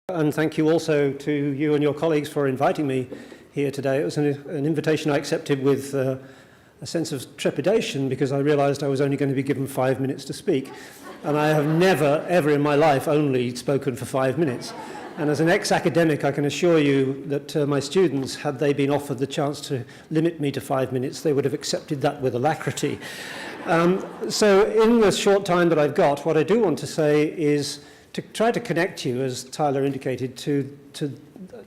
And thank you also to you and your colleagues for inviting me here today. It was an invitation I accepted with a sense of trepidation because I realized I was only going to be given 5 minutes to speak. And I have never, ever in my life only spoken for 5 minutes. And as an ex-academic, I can assure you that my students, had they been offered the chance to limit me to 5 minutes, they would have accepted that with alacrity. So in the short time that I've got, what I do want to say is to try to connect you, as Tyler indicated, to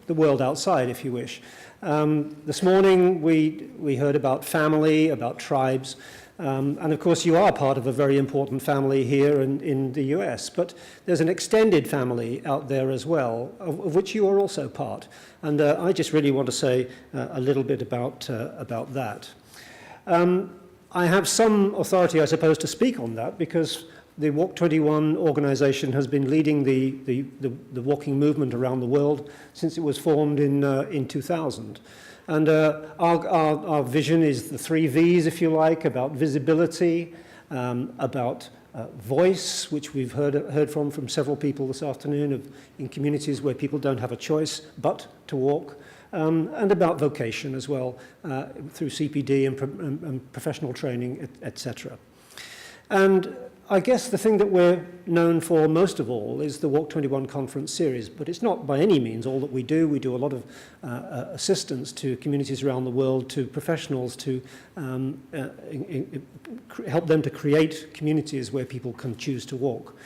the world outside, if you wish. This morning we heard about family, about tribes, and of course you are part of a very important family here in the US, but there's an extended family out there as well, of which you are also part. And I just really want to say a little bit about that. I have some authority, I suppose, to speak on that because the Walk21 organization has been leading the walking movement around the world since it was formed in 2000. And our vision is the 3 V's, if you like, about visibility, about voice, which we've heard from several people this afternoon in communities where people don't have a choice but to walk, and about vocation as well, through CPD and professional training, etc. And I guess the thing that we're known for most of all is the Walk21 conference series, but it's not by any means all that we do. We do a lot of assistance to communities around the world, to professionals, to help them to create communities where people can choose to walk.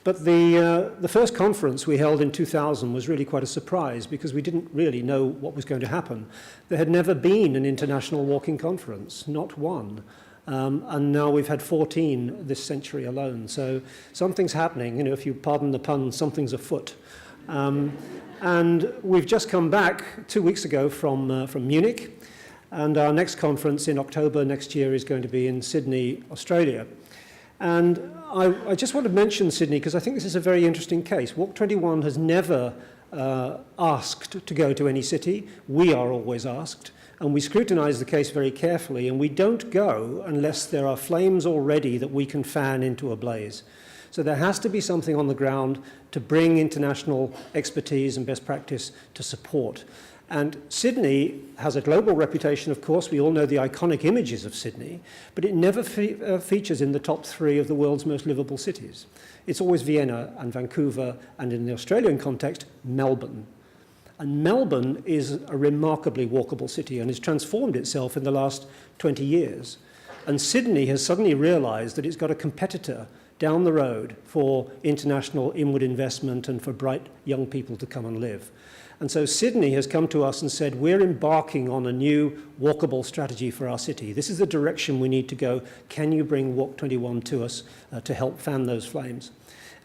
But the first conference we held in 2000 was really quite a surprise because we didn't really know what was going to happen. There had never been an international walking conference, not one. And now we've had 14 this century alone. So something's happening, you know, if you pardon the pun, something's afoot. And we've just come back 2 weeks ago from Munich, and our next conference in October next year is going to be in Sydney, Australia. And I just want to mention Sydney because I think this is a very interesting case. Walk21 has never asked to go to any city. We are always asked. And we scrutinize the case very carefully, and we don't go unless there are flames already that we can fan into a blaze. So there has to be something on the ground to bring international expertise and best practice to support. And Sydney has a global reputation, of course. We all know the iconic images of Sydney, but it never features in the top 3 of the world's most livable cities. It's always Vienna and Vancouver, and in the Australian context, Melbourne. And Melbourne is a remarkably walkable city and has transformed itself in the last 20 years. And Sydney has suddenly realized that it's got a competitor down the road for international inward investment and for bright young people to come and live. And so Sydney has come to us and said, we're embarking on a new walkable strategy for our city. This is the direction we need to go. Can you bring Walk21 to us to help fan those flames?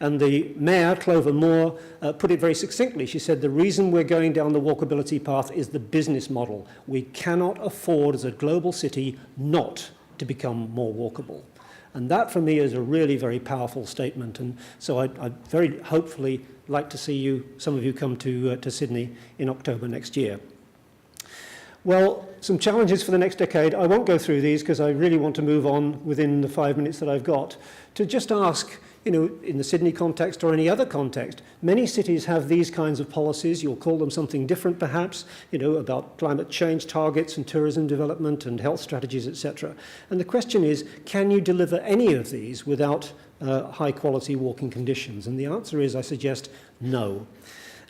And the mayor, Clover Moore, put it very succinctly. She said, the reason we're going down the walkability path is the business model. We cannot afford as a global city not to become more walkable. And that for me is a really very powerful statement. And so I'd very hopefully like to see you, some of you come to Sydney in October next year. Well, some challenges for the next decade. I won't go through these because I really want to move on within the 5 minutes that I've got to just ask, you know, in the Sydney context or any other context, many cities have these kinds of policies. You'll call them something different perhaps, you know, about climate change targets and tourism development and health strategies, etc. And the question is, can you deliver any of these without high quality walking conditions? And the answer is, I suggest, no.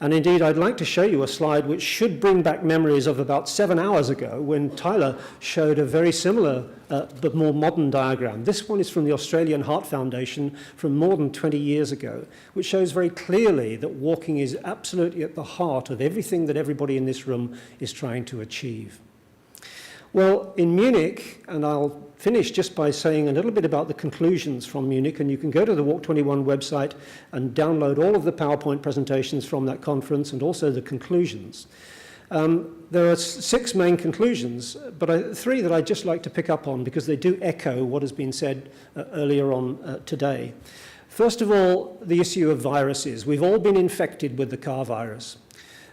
And indeed, I'd like to show you a slide which should bring back memories of about 7 hours ago when Tyler showed a very similar but more modern diagram. This one is from the Australian Heart Foundation from more than 20 years ago, which shows very clearly that walking is absolutely at the heart of everything that everybody in this room is trying to achieve. Well, in Munich, and I'll finish just by saying a little bit about the conclusions from Munich, and you can go to the Walk21 website and download all of the PowerPoint presentations from that conference and also the conclusions. There are 6 main conclusions, but 3 that I'd just like to pick up on because they do echo what has been said earlier on today. First of all, the issue of viruses. We've all been infected with the car virus.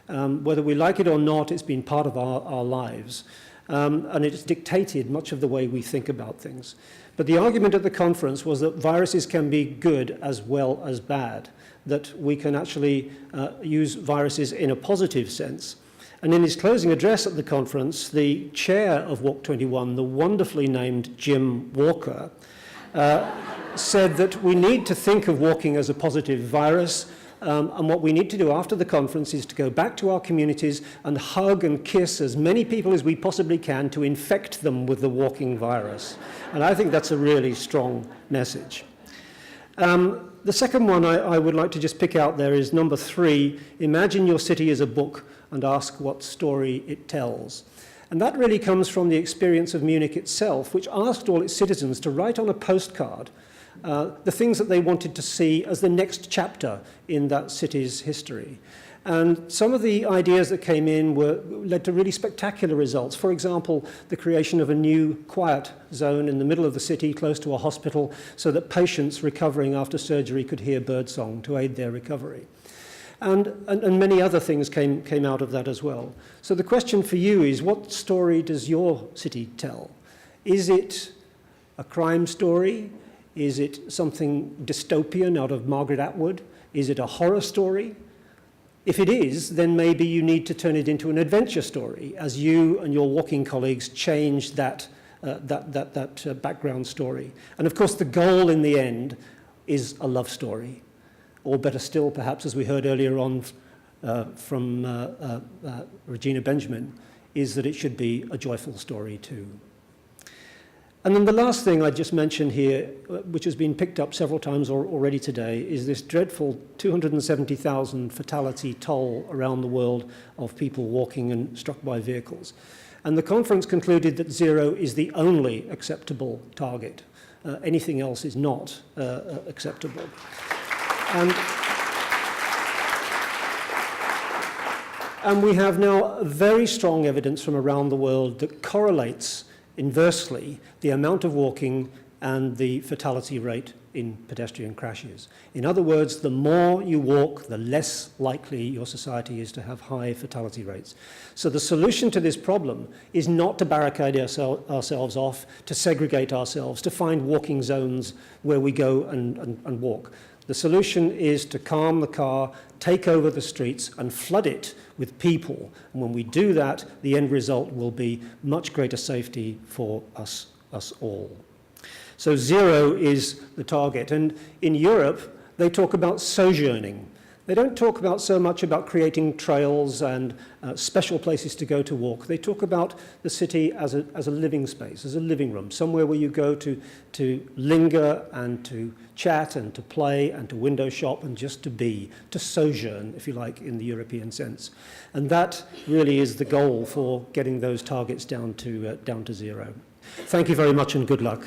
Whether we like it or not, it's been part of our lives. And it's dictated much of the way we think about things. But the argument at the conference was that viruses can be good as well as bad, that we can actually use viruses in a positive sense. And in his closing address at the conference, the chair of Walk21, the wonderfully named Jim Walker, said that we need to think of walking as a positive virus, and what we need to do after the conference is to go back to our communities and hug and kiss as many people as we possibly can to infect them with the walking virus. And I think that's a really strong message. The second one I would like to just pick out there is number 3, imagine your city as a book and ask what story it tells. And that really comes from the experience of Munich itself, which asked all its citizens to write on a postcard the things that they wanted to see as the next chapter in that city's history. And some of the ideas that came in led to really spectacular results. For example, the creation of a new quiet zone in the middle of the city close to a hospital so that patients recovering after surgery could hear birdsong to aid their recovery. And many other things came out of that as well. So the question for you is, what story does your city tell? Is it a crime story? Is it something dystopian out of Margaret Atwood? Is it a horror story? If it is, then maybe you need to turn it into an adventure story as you and your walking colleagues change that background story. And of course, the goal in the end is a love story. Or better still, perhaps, as we heard earlier on from Regina Benjamin, is that it should be a joyful story too. And then the last thing I just mentioned here, which has been picked up several times already today, is this dreadful 270,000 fatality toll around the world of people walking and struck by vehicles. And the conference concluded that 0 is the only acceptable target. Anything else is not acceptable. And we have now very strong evidence from around the world that correlates inversely the amount of walking and the fatality rate in pedestrian crashes. In other words, the more you walk, the less likely your society is to have high fatality rates. So the solution to this problem is not to barricade ourselves off, to segregate ourselves, to find walking zones where we go and walk. The solution is to calm the car, take over the streets, and flood it with people. And when we do that, the end result will be much greater safety for us all. So 0 is the target. And in Europe, they talk about sojourning. They don't talk about so much about creating trails and special places to go to walk. They talk about the city as a living space, as a living room, somewhere where you go to linger and to chat and to play and to window shop and just to be, to sojourn, if you like, in the European sense. And that really is the goal for getting those targets down to 0. Thank you very much and good luck.